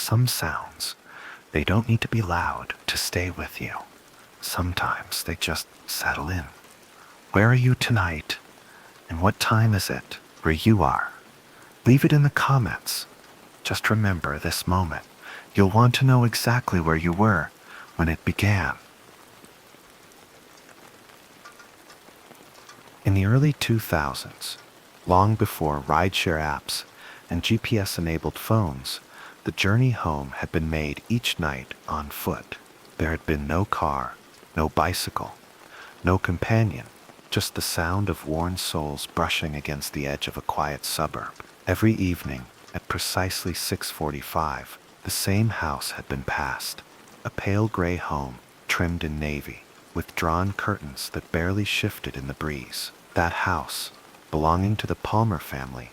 some sounds, they don't need to be loud to stay with you. Sometimes they just settle in. Where are you tonight? And what time is it where you are? Leave it in the comments. Just remember this moment. You'll want to know exactly where you were when it began. In the early 2000s, long before rideshare apps and GPS-enabled phones, the journey home had been made each night on foot. There had been no car, no bicycle, no companion, just the sound of worn soles brushing against the edge of a quiet suburb. Every evening, at precisely 6:45, the same house had been passed, a pale gray home trimmed in navy, with drawn curtains that barely shifted in the breeze. That house, belonging to the Palmer family,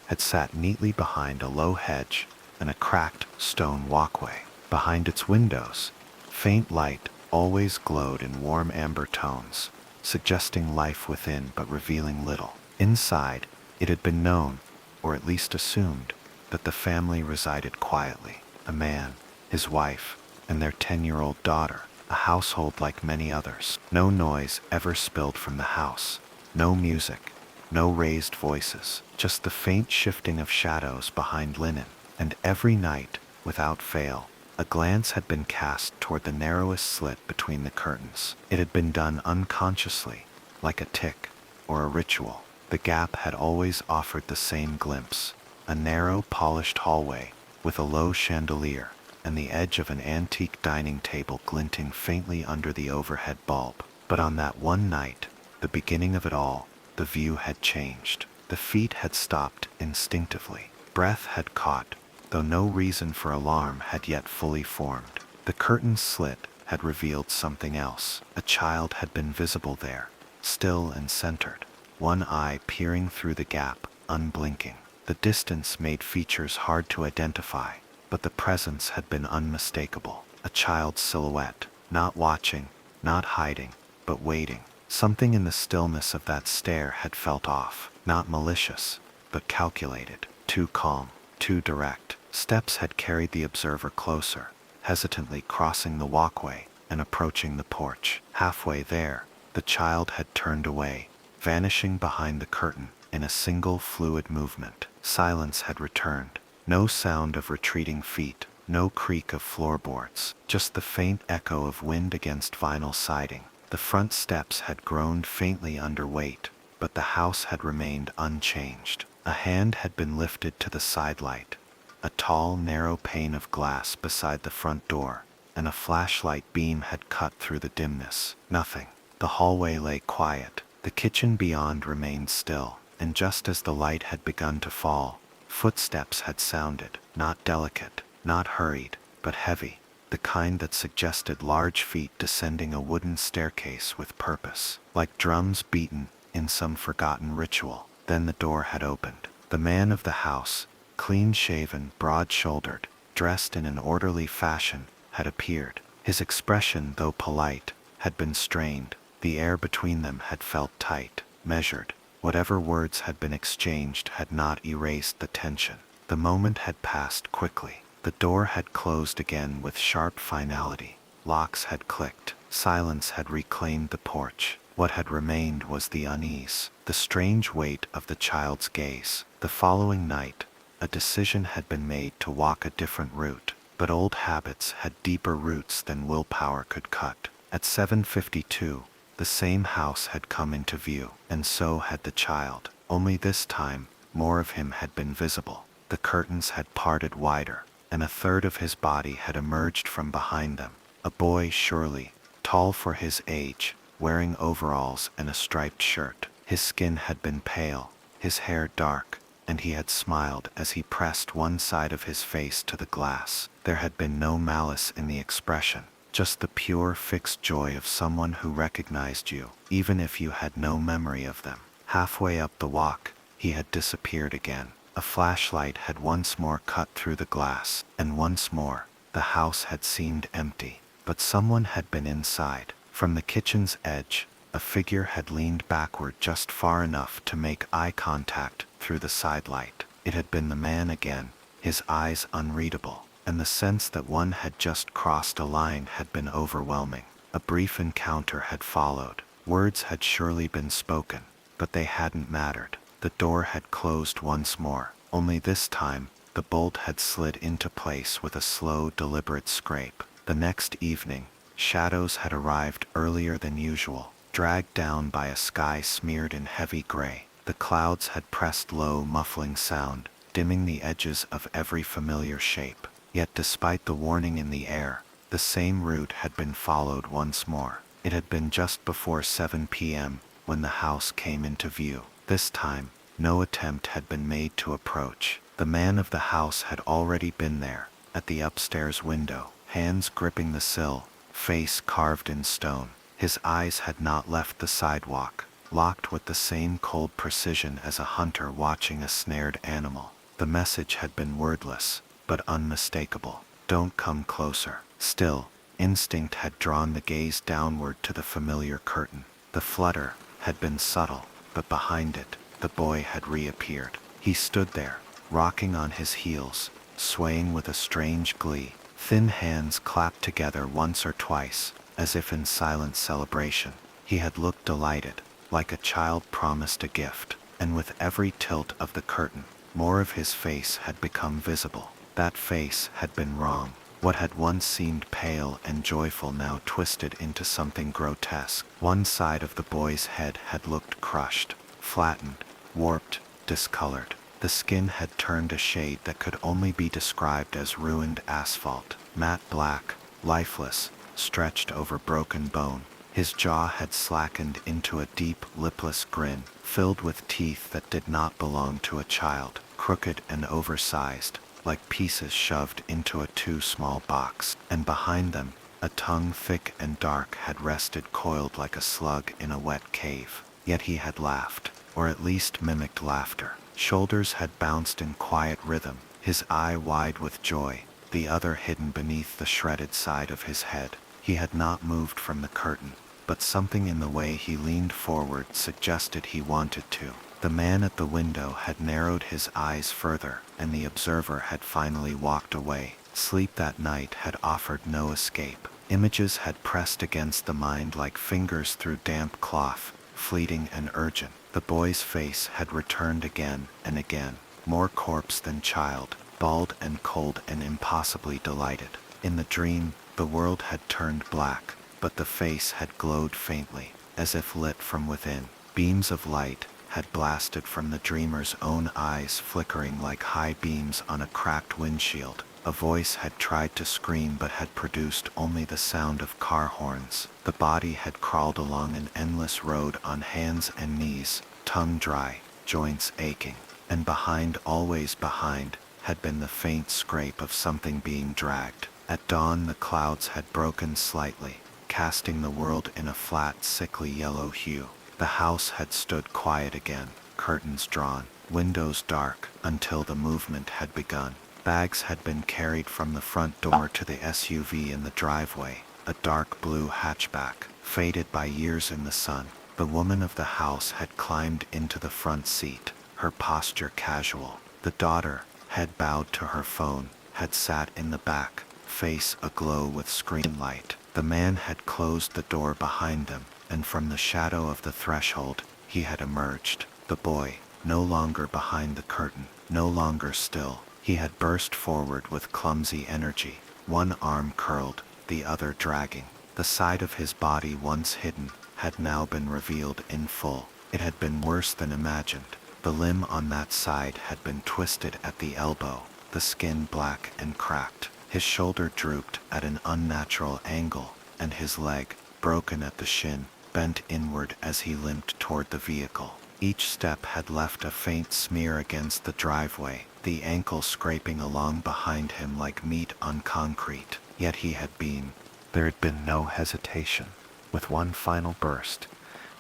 had sat neatly behind a low hedge and a cracked stone walkway. Behind its windows, faint light always glowed in warm amber tones, suggesting life within but revealing little. Inside, it had been known, or at least assumed, that the family resided quietly. A man, his wife, and their 10-year-old daughter, a household like many others. No noise ever spilled from the house, no music, no raised voices, just the faint shifting of shadows behind linen. And every night, without fail, a glance had been cast toward the narrowest slit between the curtains. It had been done unconsciously, like a tic or a ritual. The gap had always offered the same glimpse, a narrow, polished hallway with a low chandelier and the edge of an antique dining table glinting faintly under the overhead bulb. But on that one night, the beginning of it all, the view had changed. The feet had stopped instinctively. Breath had caught, though no reason for alarm had yet fully formed. The curtain slit had revealed something else. A child had been visible there, still and centered, one eye peering through the gap, unblinking. The distance made features hard to identify, but the presence had been unmistakable. A child's silhouette, not watching, not hiding, but waiting. Something in the stillness of that stare had felt off, not malicious, but calculated, too calm, too direct. Steps had carried the observer closer, hesitantly crossing the walkway and approaching the porch. Halfway there, the child had turned away, vanishing behind the curtain in a single fluid movement. Silence had returned. No sound of retreating feet, no creak of floorboards, just the faint echo of wind against vinyl siding. The front steps had groaned faintly under weight, but the house had remained unchanged. A hand had been lifted to the side light, a tall, narrow pane of glass beside the front door, and a flashlight beam had cut through the dimness. Nothing. The hallway lay quiet. The kitchen beyond remained still, and just as the light had begun to fall, footsteps had sounded, not delicate, not hurried, but heavy, the kind that suggested large feet descending a wooden staircase with purpose, like drums beaten in some forgotten ritual. Then the door had opened. The man of the house, clean-shaven, broad-shouldered, dressed in an orderly fashion, had appeared. His expression, though polite, had been strained. The air between them had felt tight, measured. Whatever words had been exchanged had not erased the tension. The moment had passed quickly. The door had closed again with sharp finality. Locks had clicked. Silence had reclaimed the porch. What had remained was the unease, the strange weight of the child's gaze. The following night, a decision had been made to walk a different route, but old habits had deeper roots than willpower could cut. At 7:52, the same house had come into view, and so had the child. Only this time, more of him had been visible. The curtains had parted wider, and a third of his body had emerged from behind them. A boy, surely, tall for his age, wearing overalls and a striped shirt. His skin had been pale, his hair dark, and he had smiled as he pressed one side of his face to the glass. There had been no malice in the expression, just the pure, fixed joy of someone who recognized you, even if you had no memory of them. Halfway up the walk, he had disappeared again. A flashlight had once more cut through the glass, and once more, the house had seemed empty. But someone had been inside. From the kitchen's edge, a figure had leaned backward just far enough to make eye contact through the side light. It had been the man again, his eyes unreadable, and the sense that one had just crossed a line had been overwhelming. A brief encounter had followed. Words had surely been spoken, but they hadn't mattered. The door had closed once more, only this time the bolt had slid into place with a slow, deliberate scrape. The next evening, shadows had arrived earlier than usual, dragged down by a sky smeared in heavy gray. The clouds had pressed low, muffling sound, dimming the edges of every familiar shape. Yet despite the warning in the air, the same route had been followed once more. It had been just before 7 p.m. when the house came into view. This time, no attempt had been made to approach. The man of the house had already been there, at the upstairs window, hands gripping the sill, face carved in stone. His eyes had not left the sidewalk, locked with the same cold precision as a hunter watching a snared animal. The message had been wordless, but unmistakable. Don't come closer. Still, instinct had drawn the gaze downward to the familiar curtain. The flutter had been subtle, but behind it, the boy had reappeared. He stood there, rocking on his heels, swaying with a strange glee. Thin hands clapped together once or twice, as if in silent celebration. He had looked delighted, like a child promised a gift, and with every tilt of the curtain, more of his face had become visible. That face had been wrong. What had once seemed pale and joyful now twisted into something grotesque. One side of the boy's head had looked crushed, flattened, warped, discolored. The skin had turned a shade that could only be described as ruined asphalt, matte black, lifeless, stretched over broken bone. His jaw had slackened into a deep, lipless grin, filled with teeth that did not belong to a child, crooked and oversized, like pieces shoved into a too small box. And behind them, a tongue thick and dark had rested coiled like a slug in a wet cave. Yet he had laughed, or at least mimicked laughter. Shoulders had bounced in quiet rhythm, his eye wide with joy, the other hidden beneath the shredded side of his head. He had not moved from the curtain, but something in the way he leaned forward suggested he wanted to. The man at the window had narrowed his eyes further, and the observer had finally walked away. Sleep that night had offered no escape. Images had pressed against the mind like fingers through damp cloth, fleeting and urgent. The boy's face had returned again and again, more corpse than child, bald and cold and impossibly delighted. In the dream, the world had turned black, but the face had glowed faintly, as if lit from within. Beams of light had blasted from the dreamer's own eyes, flickering like high beams on a cracked windshield. A voice had tried to scream but had produced only the sound of car horns. The body had crawled along an endless road on hands and knees, tongue dry, joints aching, and behind, always behind, had been the faint scrape of something being dragged. At dawn the clouds had broken slightly, casting the world in a flat, sickly yellow hue. The house had stood quiet again, curtains drawn, windows dark, until the movement had begun. Bags had been carried from the front door to the SUV in the driveway, a dark blue hatchback, faded by years in the sun. The woman of the house had climbed into the front seat, her posture casual. The daughter, head bowed to her phone, had sat in the back, face aglow with screen light. The man had closed the door behind them, and from the shadow of the threshold, he had emerged. The boy, no longer behind the curtain, no longer still. He had burst forward with clumsy energy, one arm curled, the other dragging. The side of his body once hidden had now been revealed in full. It had been worse than imagined. The limb on that side had been twisted at the elbow, the skin black and cracked. His shoulder drooped at an unnatural angle, and his leg, broken at the shin, bent inward as he limped toward the vehicle. Each step had left a faint smear against the driveway, the ankle scraping along behind him like meat on concrete. Yet he had been. There had been no hesitation. With one final burst,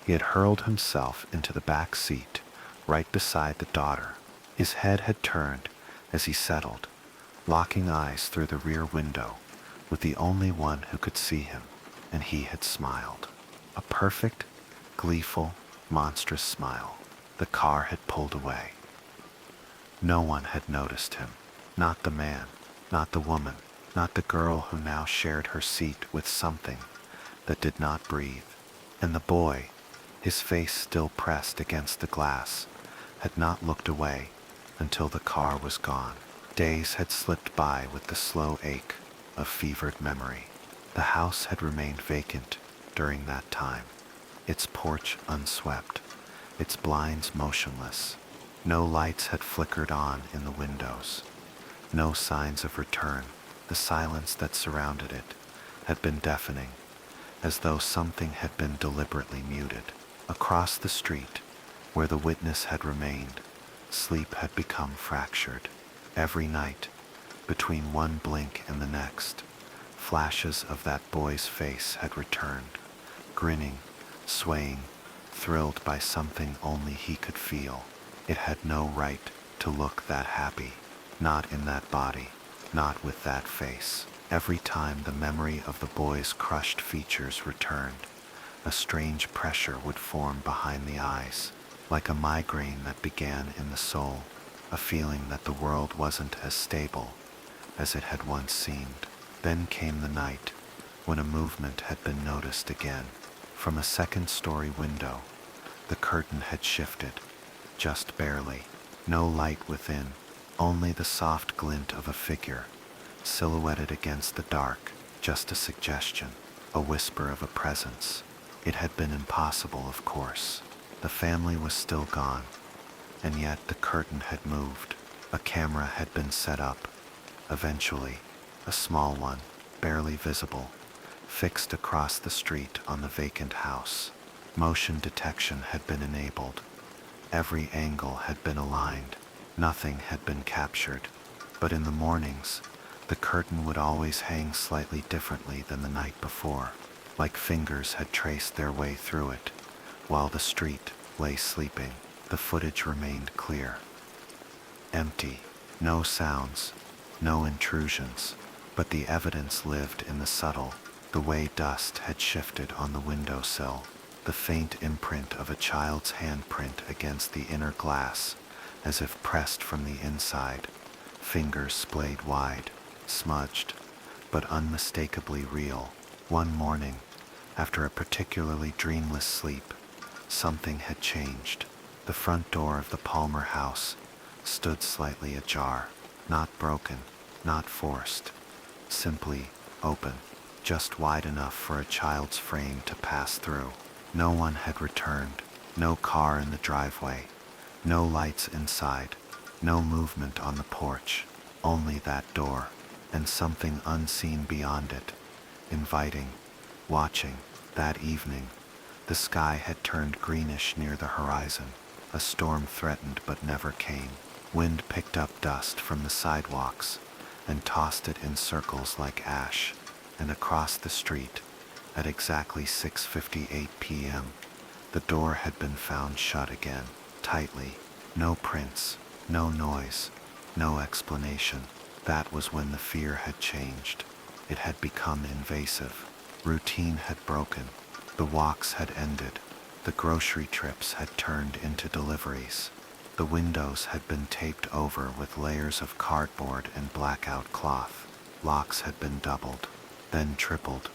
he had hurled himself into the back seat, right beside the daughter. His head had turned as he settled, locking eyes through the rear window with the only one who could see him, and he had smiled. A perfect, gleeful, monstrous smile. The car had pulled away. No one had noticed him, not the man, Not the woman, not the girl who now shared her seat with something that did not breathe. And the boy, his face still pressed against the glass, had not looked away until the car was gone. Days had slipped by with the slow ache of fevered memory. The house had remained vacant during that time, its porch unswept, its blinds motionless. No lights had flickered on in the windows, no signs of return. The silence that surrounded it had been deafening, as though something had been deliberately muted. Across the street, where the witness had remained, sleep had become fractured. Every night, between one blink and the next, flashes of that boy's face had returned, grinning, swaying, thrilled by something only he could feel. It had no right to look that happy, not in that body, not with that face. Every time the memory of the boy's crushed features returned, a strange pressure would form behind the eyes, like a migraine that began in the soul, a feeling that the world wasn't as stable as it had once seemed. Then came the night when a movement had been noticed again. From a second-story window, the curtain had shifted, just barely. No light within, only the soft glint of a figure, silhouetted against the dark, just a suggestion, a whisper of a presence. It had been impossible, of course. The family was still gone, and yet the curtain had moved. A camera had been set up, eventually, a small one, barely visible, fixed across the street on the vacant house. Motion detection had been enabled. Every angle had been aligned. Nothing had been captured, but in the mornings, the curtain would always hang slightly differently than the night before, like fingers had traced their way through it. While the street lay sleeping, the footage remained clear. Empty, no sounds, no intrusions, but the evidence lived in the subtle, the way dust had shifted on the windowsill, the faint imprint of a child's handprint against the inner glass, as if pressed from the inside, fingers splayed wide, smudged, but unmistakably real. One morning, after a particularly dreamless sleep, something had changed. The front door of the Palmer house stood slightly ajar, not broken, not forced, simply open, just wide enough for a child's frame to pass through. No one had returned, no car in the driveway, no lights inside, no movement on the porch, only that door, and something unseen beyond it, inviting, watching. That evening, the sky had turned greenish near the horizon. A storm threatened but never came. Wind picked up dust from the sidewalks and tossed it in circles like ash, and across the street, at exactly 6:58 p.m., the door had been found shut again, tightly. No prints, no noise, no explanation. That was when the fear had changed. It had become invasive. Routine had broken. The walks had ended. The grocery trips had turned into deliveries. The windows had been taped over with layers of cardboard and blackout cloth. Locks had been doubled, then tripled.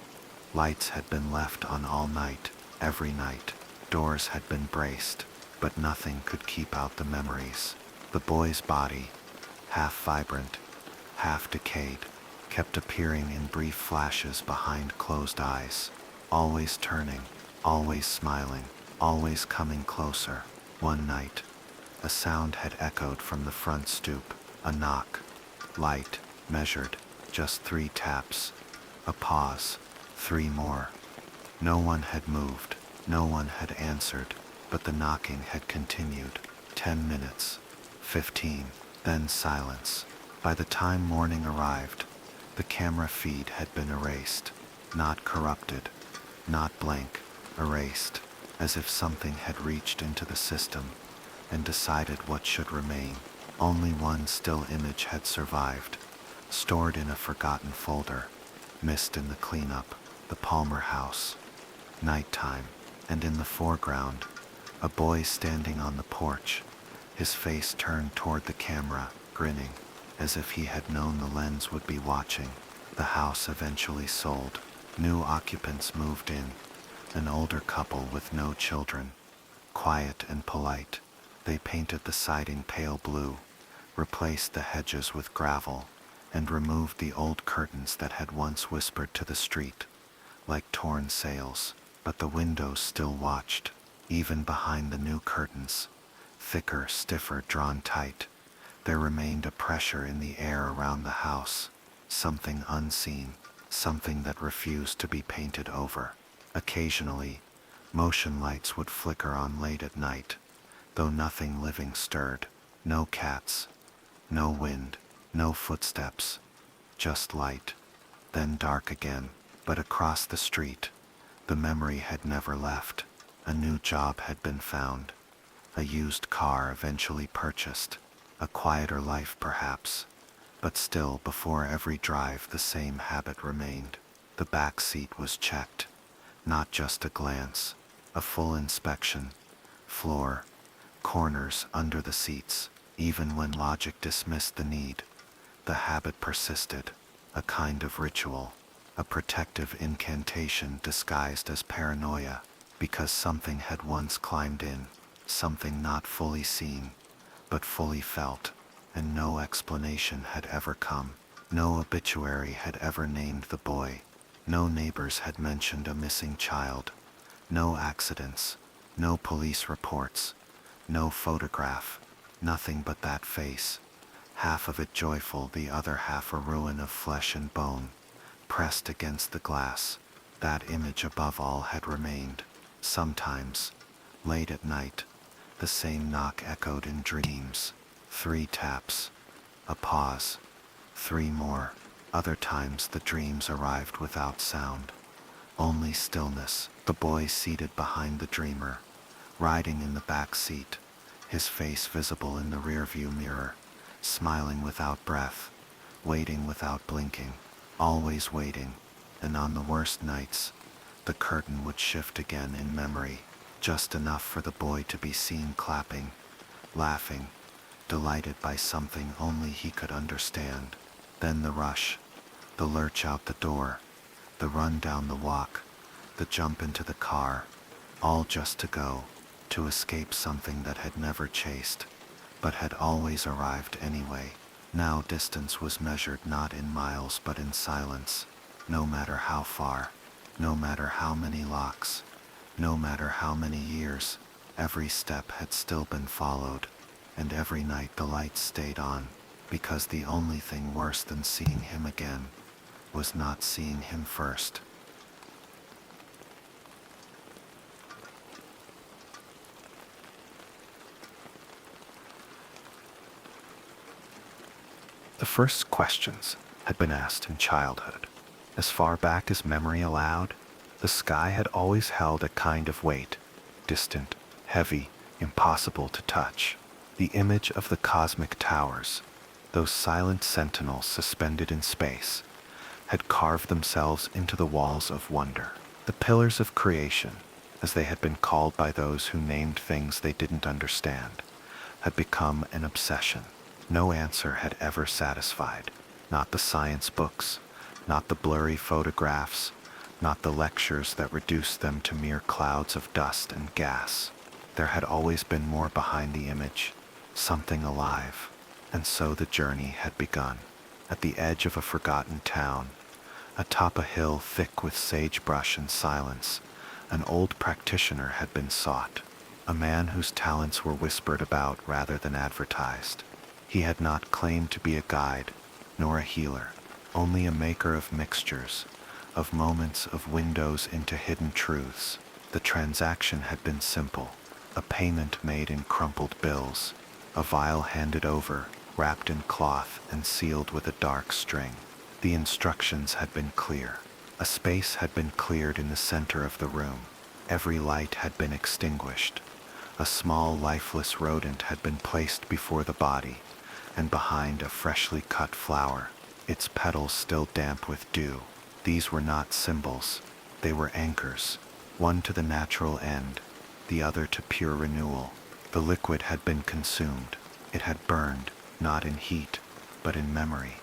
Lights had been left on all night, every night. Doors had been braced, but nothing could keep out the memories. The boy's body, half vibrant, half decayed, kept appearing in brief flashes behind closed eyes, always turning, always smiling, always coming closer. One night, a sound had echoed from the front stoop, a knock, light, measured, just 3 taps, a pause, 3 more. No one had moved, no one had answered, but the knocking had continued. 10 minutes, 15, then silence. By the time morning arrived, the camera feed had been erased, not corrupted, not blank, erased, as if something had reached into the system and decided what should remain. Only one still image had survived, stored in a forgotten folder, missed in the cleanup. The Palmer house, nighttime, and in the foreground, a boy standing on the porch, his face turned toward the camera, grinning. as if he had known the lens would be watching. The house eventually sold. New occupants moved in, an older couple with no children, quiet and polite. They painted the siding pale blue, replaced the hedges with gravel, and removed the old curtains that had once whispered to the street, like torn sails. But the windows still watched, even behind the new curtains, thicker, stiffer, drawn tight. There remained a pressure in the air around the house, something unseen, something that refused to be painted over. Occasionally, motion lights would flicker on late at night, though nothing living stirred. No cats, no wind, no footsteps, just light, then dark again. But across the street, the memory had never left. A new job had been found, a used car eventually purchased, a quieter life perhaps, but still before every drive the same habit remained. The back seat was checked, not just a glance, a full inspection, floor, corners, under the seats. Even when logic dismissed the need, the habit persisted, a kind of ritual, a protective incantation disguised as paranoia, because something had once climbed in, something not fully seen, but fully felt, and no explanation had ever come. No obituary had ever named the boy, no neighbors had mentioned a missing child, no accidents, no police reports, no photograph, nothing but that face, half of it joyful, the other half a ruin of flesh and bone, pressed against the glass. That image above all had remained. Sometimes, late at night, the same knock echoed in dreams. 3 taps, a pause, 3 more. Other times the dreams arrived without sound, only stillness. The boy seated behind the dreamer, riding in the back seat, his face visible in the rearview mirror, smiling without breath, waiting without blinking, always waiting. And on the worst nights, the curtain would shift again in memory, just enough for the boy to be seen clapping, laughing, delighted by something only he could understand. Then the rush, the lurch out the door, the run down the walk, the jump into the car, all just to go, to escape something that had never chased, but had always arrived anyway. Now distance was measured not in miles but in silence. No matter how far, no matter how many locks, no matter how many years, every step had still been followed, and every night the lights stayed on, because the only thing worse than seeing him again was not seeing him first. The first questions had been asked in childhood. As far back as memory allowed, the sky had always held a kind of weight, distant, heavy, impossible to touch. The image of the cosmic towers, those silent sentinels suspended in space, had carved themselves into the walls of wonder. The pillars of creation, as they had been called by those who named things they didn't understand, had become an obsession. No answer had ever satisfied. Not the science books, not the blurry photographs, not the lectures that reduced them to mere clouds of dust and gas. There had always been more behind the image, something alive. And so the journey had begun. At the edge of a forgotten town, atop a hill thick with sagebrush and silence, an old practitioner had been sought, a man whose talents were whispered about rather than advertised. He had not claimed to be a guide, nor a healer, only a maker of mixtures, of moments, of windows into hidden truths. The transaction had been simple, a payment made in crumpled bills, a vial handed over, wrapped in cloth and sealed with a dark string. The instructions had been clear. A space had been cleared in the center of the room. Every light had been extinguished. A small, lifeless rodent had been placed before the body, and behind a freshly cut flower, its petals still damp with dew. These were not symbols, they were anchors, one to the natural end, the other to pure renewal. The liquid had been consumed. It had burned, not in heat, but in memory.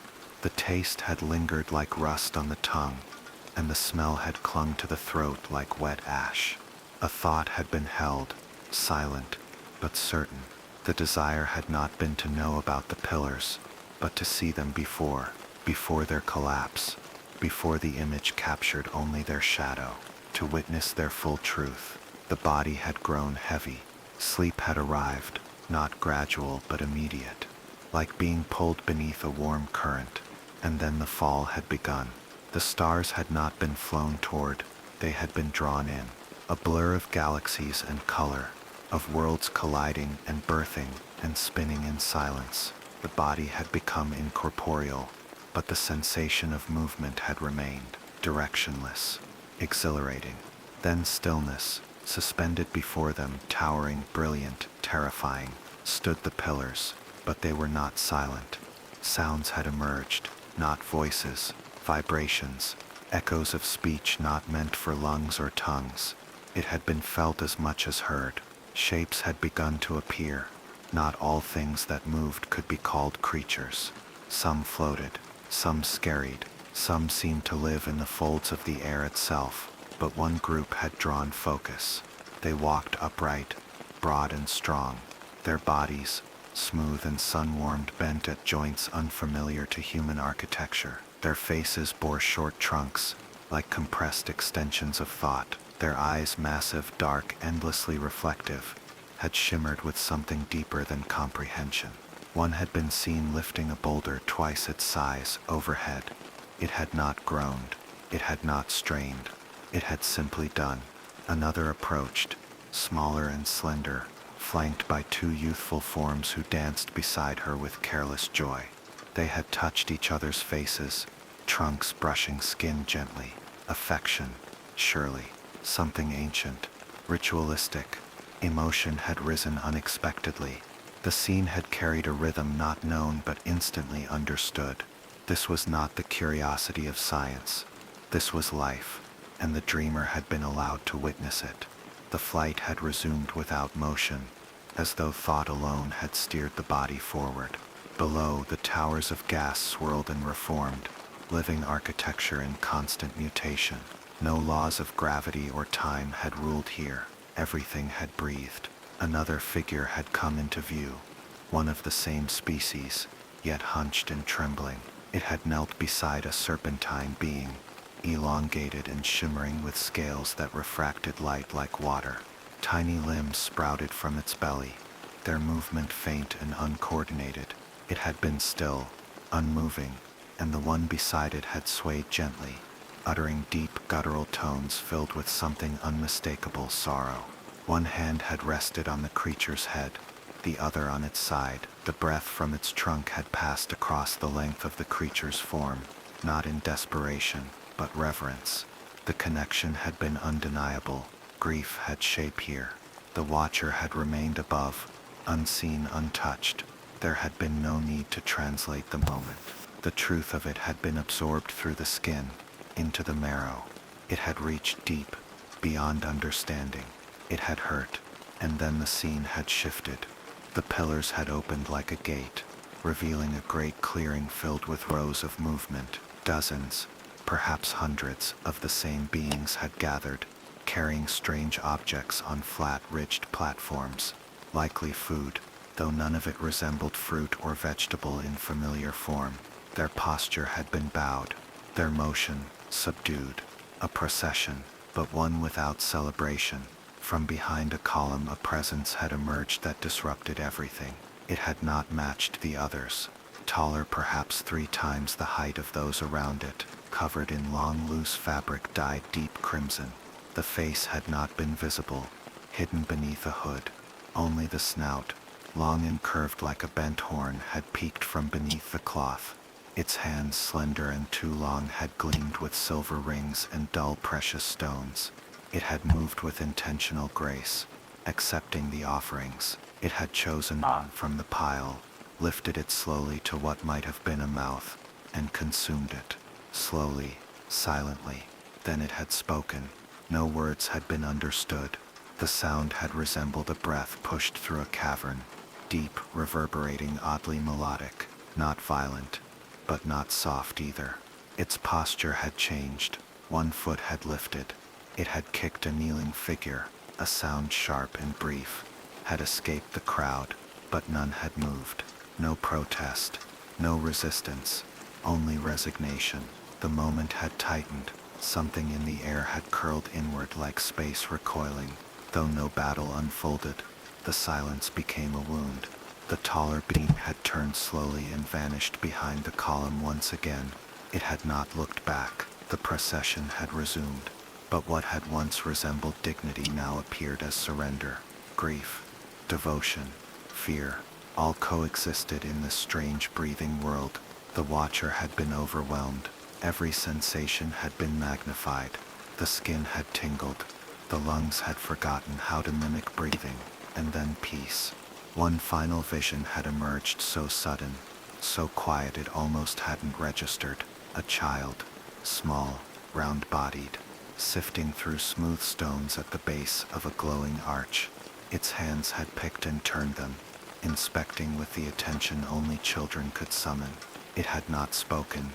The taste had lingered like rust on the tongue, and the smell had clung to the throat like wet ash. A thought had been held, silent, but certain. The desire had not been to know about the pillars, but to see them before their collapse, before the image captured only their shadow, to witness their full truth. The body had grown heavy. Sleep had arrived, not gradual but immediate, like being pulled beneath a warm current. And then the fall had begun. The stars had not been flown toward, they had been drawn in. A blur of galaxies and color, of worlds colliding and birthing and spinning in silence. The body had become incorporeal, but the sensation of movement had remained, directionless, exhilarating. Then stillness, suspended before them, towering, brilliant, terrifying, stood the pillars, but they were not silent. Sounds had emerged, not voices, vibrations, echoes of speech not meant for lungs or tongues. It had been felt as much as heard. Shapes had begun to appear. Not all things that moved could be called creatures. Some floated, some scurried, some seemed to live in the folds of the air itself. But one group had drawn focus. They walked upright, broad and strong, their bodies, smooth and sun-warmed, bent at joints unfamiliar to human architecture. Their faces bore short trunks, like compressed extensions of thought. Their eyes, massive, dark, endlessly reflective, had shimmered with something deeper than comprehension. One had been seen lifting a boulder twice its size overhead. It had not groaned. It had not strained. It had simply done. Another approached, smaller and slender, flanked by two youthful forms who danced beside her with careless joy. They had touched each other's faces, trunks brushing skin gently. Affection, surely, something ancient, ritualistic. Emotion had risen unexpectedly. The scene had carried a rhythm not known but instantly understood. This was not the curiosity of science. This was life, and the dreamer had been allowed to witness it. The flight had resumed without motion, as though thought alone had steered the body forward. Below, the towers of gas swirled and reformed, living architecture in constant mutation. No laws of gravity or time had ruled here. Everything had breathed. Another figure had come into view, one of the same species, yet hunched and trembling. It had knelt beside a serpentine being, elongated and shimmering with scales that refracted light like water. Tiny limbs sprouted from its belly, their movement faint and uncoordinated. It had been still, unmoving, and the one beside it had swayed gently, uttering deep guttural tones filled with something unmistakable sorrow. One hand had rested on the creature's head, the other on its side. The breath from its trunk had passed across the length of the creature's form, not in desperation, but reverence. The connection had been undeniable. Grief had shape here. The watcher had remained above, unseen, untouched. There had been no need to translate the moment. The truth of it had been absorbed through the skin, into the marrow. It had reached deep, beyond understanding. It had hurt, and then the scene had shifted. The pillars had opened like a gate, revealing a great clearing filled with rows of movement. Dozens, perhaps hundreds, of the same beings had gathered, carrying strange objects on flat, ridged platforms, likely food, though none of it resembled fruit or vegetable in familiar form. Their posture had been bowed, their motion subdued, a procession, but one without celebration. From behind a column a presence had emerged that disrupted everything. It had not matched the others. Taller, perhaps 3 times the height of those around it, covered in long loose fabric dyed deep crimson. The face had not been visible, hidden beneath a hood. Only the snout, long and curved like a bent horn, had peeked from beneath the cloth. Its hands, slender and too long, had gleamed with silver rings and dull precious stones. It had moved with intentional grace, accepting the offerings. It had chosen one from the pile, lifted it slowly to what might have been a mouth, and consumed it. Slowly, silently. Then it had spoken. No words had been understood. The sound had resembled a breath pushed through a cavern, deep, reverberating, oddly melodic. not violent, but not soft either. Its posture had changed. One foot had lifted. It had kicked a kneeling figure. A sound sharp and brief had escaped the crowd, but none had moved. No protest, no resistance, only resignation. The moment had tightened. Something in the air had curled inward like space recoiling. Though no battle unfolded, the silence became a wound. The taller being had turned slowly and vanished behind the column once again. It had not looked back. The procession had resumed. But what had once resembled dignity now appeared as surrender. Grief, devotion, fear, all coexisted in this strange breathing world. The watcher had been overwhelmed. Every sensation had been magnified. The skin had tingled. The lungs had forgotten how to mimic breathing. And then peace. One final vision had emerged, so sudden, so quiet it almost hadn't registered. A child, small, round-bodied, sifting through smooth stones at the base of a glowing arch. Its hands had picked and turned them, inspecting with the attention only children could summon. It had not spoken,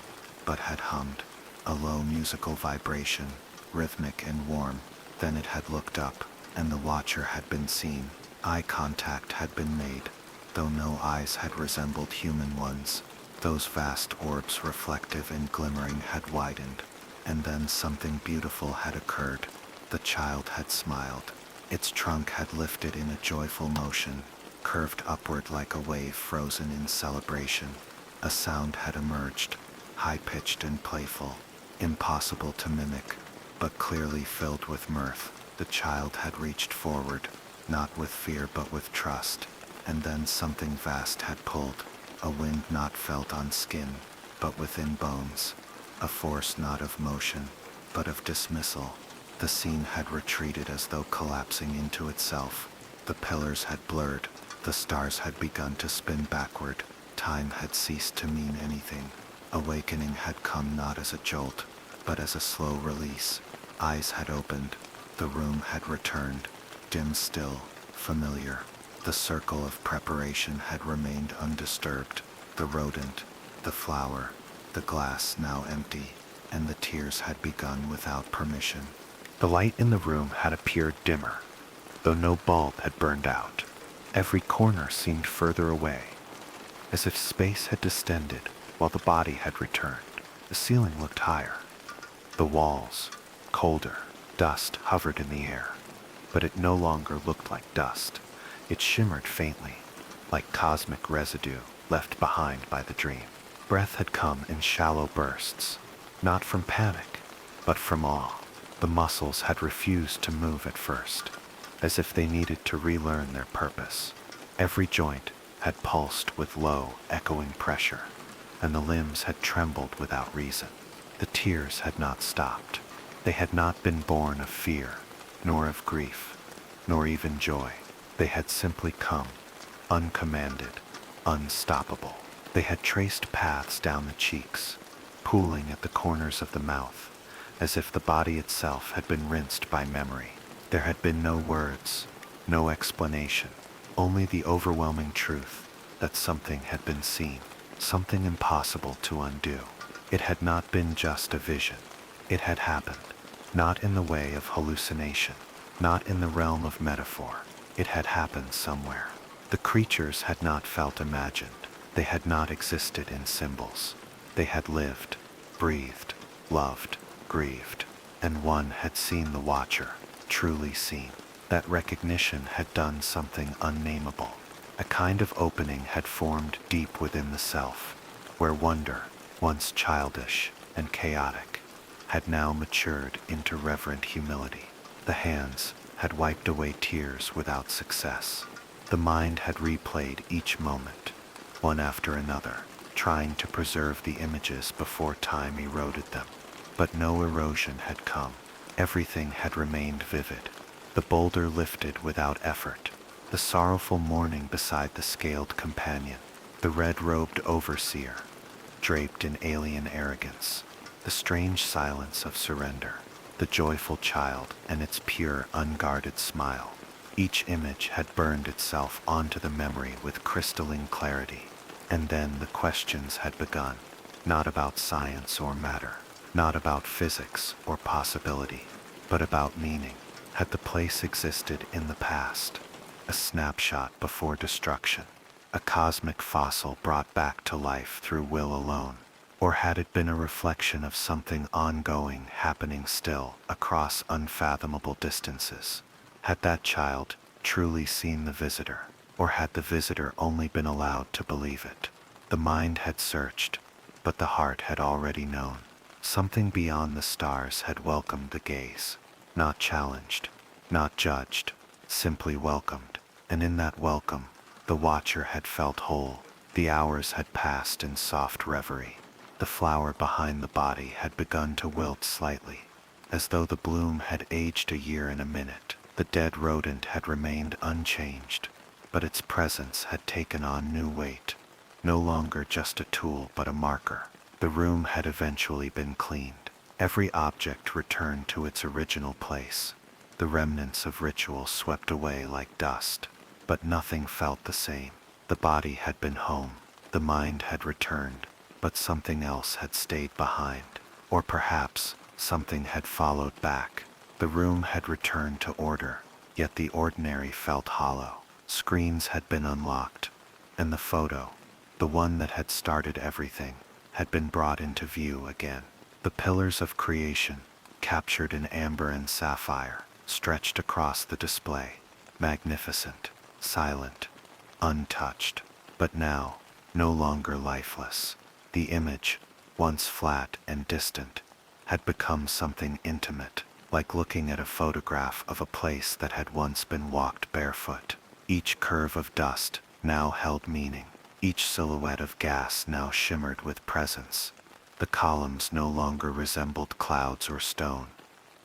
but had hummed, a low musical vibration, rhythmic and warm. Then it had looked up, and the watcher had been seen. Eye contact had been made, though no eyes had resembled human ones. Those vast orbs, reflective and glimmering, had widened, and then something beautiful had occurred. The child had smiled. Its trunk had lifted in a joyful motion, curved upward like a wave frozen in celebration. A sound had emerged, high-pitched and playful, impossible to mimic, but clearly filled with mirth. The child had reached forward, not with fear but with trust, and then something vast had pulled, a wind not felt on skin, but within bones, a force not of motion, but of dismissal. The scene had retreated as though collapsing into itself. The pillars had blurred, the stars had begun to spin backward, time had ceased to mean anything. Awakening had come not as a jolt, but as a slow release. Eyes had opened, the room had returned, dim still, familiar. The circle of preparation had remained undisturbed. The rodent, the flower, the glass now empty, and the tears had begun without permission. The light in the room had appeared dimmer, though no bulb had burned out. Every corner seemed further away, as if space had distended while the body had returned. The ceiling looked higher. The walls, colder. Dust hovered in the air, but it no longer looked like dust. It shimmered faintly, like cosmic residue left behind by the dream. Breath had come in shallow bursts, not from panic, but from awe. The muscles had refused to move at first, as if they needed to relearn their purpose. Every joint had pulsed with low, echoing pressure, and the limbs had trembled without reason. The tears had not stopped. They had not been born of fear, nor of grief, nor even joy. They had simply come, uncommanded, unstoppable. They had traced paths down the cheeks, pooling at the corners of the mouth, as if the body itself had been rinsed by memory. There had been no words, no explanation, only the overwhelming truth that something had been seen, something impossible to undo. It had not been just a vision. It had happened, not in the way of hallucination, not in the realm of metaphor. It had happened somewhere. The creatures had not felt imagined. They had not existed in symbols. They had lived, breathed, loved, grieved, and one had seen the watcher, truly seen. That recognition had done something unnameable. A kind of opening had formed deep within the self, where wonder, once childish and chaotic, had now matured into reverent humility. The hands had wiped away tears without success. The mind had replayed each moment, one after another, trying to preserve the images before time eroded them. But no erosion had come. Everything had remained vivid. The boulder lifted without effort. The sorrowful mourning beside the scaled companion. The red-robed overseer, draped in alien arrogance. The strange silence of surrender. The joyful child and its pure, unguarded smile. Each image had burned itself onto the memory with crystalline clarity. And then the questions had begun. Not about science or matter, not about physics or possibility, but about meaning. Had the place existed in the past? A snapshot before destruction? A cosmic fossil brought back to life through will alone? Or had it been a reflection of something ongoing happening still across unfathomable distances? Had that child truly seen the visitor? Or had the visitor only been allowed to believe it? The mind had searched, but the heart had already known. Something beyond the stars had welcomed the gaze, not challenged, not judged, simply welcomed. And in that welcome, the watcher had felt whole. The hours had passed in soft reverie. The flower behind the body had begun to wilt slightly, as though the bloom had aged a year in a minute. The dead rodent had remained unchanged, but its presence had taken on new weight. No longer just a tool but a marker. The room had eventually been cleaned. Every object returned to its original place. The remnants of ritual swept away like dust. But nothing felt the same. The body had been home. The mind had returned. But something else had stayed behind. Or perhaps something had followed back. The room had returned to order, yet the ordinary felt hollow. Screens had been unlocked, and the photo, the one that had started everything, had been brought into view again. The pillars of creation, captured in amber and sapphire, stretched across the display, magnificent, silent, untouched, but now no longer lifeless. The image, once flat and distant, had become something intimate, like looking at a photograph of a place that had once been walked barefoot. Each curve of dust now held meaning. Each silhouette of gas now shimmered with presence. The columns no longer resembled clouds or stone.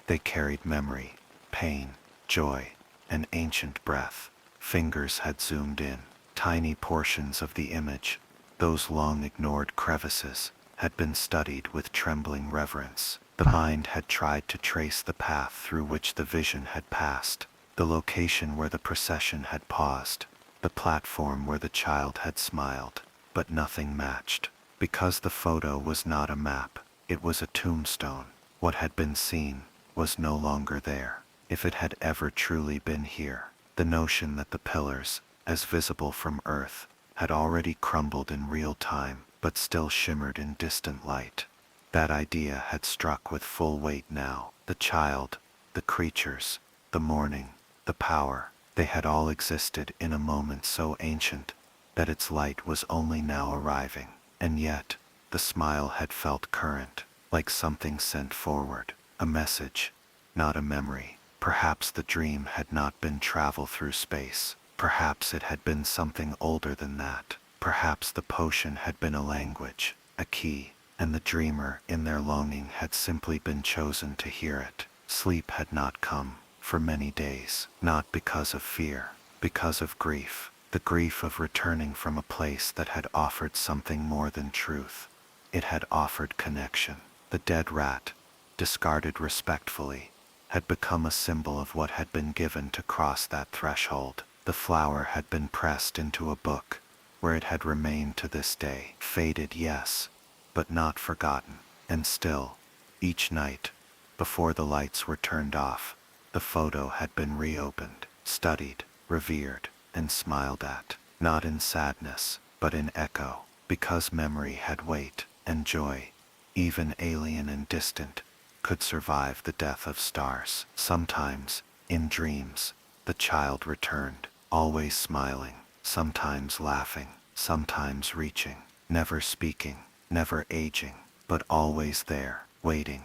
They carried memory, pain, joy, an ancient breath. Fingers had zoomed in. Tiny portions of the image, those long-ignored crevices, had been studied with trembling reverence. The mind had tried to trace the path through which the vision had passed, the location where the procession had paused, the platform where the child had smiled, but nothing matched. Because the photo was not a map, it was a tombstone. What had been seen was no longer there. If it had ever truly been here, the notion that the pillars, as visible from Earth, had already crumbled in real time, but still shimmered in distant light. That idea had struck with full weight now. The child, the creatures, the morning, the power, they had all existed in a moment so ancient that its light was only now arriving. And yet, the smile had felt current, like something sent forward, a message, not a memory. Perhaps the dream had not been travel through space. Perhaps it had been something older than that. Perhaps the potion had been a language, a key, and the dreamer in their longing had simply been chosen to hear it. Sleep had not come for many days, not because of fear, because of grief. The grief of returning from a place that had offered something more than truth. It had offered connection. The dead rat, discarded respectfully, had become a symbol of what had been given to cross that threshold. The flower had been pressed into a book, where it had remained to this day. Faded, yes, but not forgotten. And still, each night, before the lights were turned off, the photo had been reopened, studied, revered, and smiled at, not in sadness, but in echo, because memory had weight and joy, even alien and distant, could survive the death of stars. Sometimes, in dreams, the child returned, always smiling, sometimes laughing, sometimes reaching, never speaking, never aging, but always there, waiting,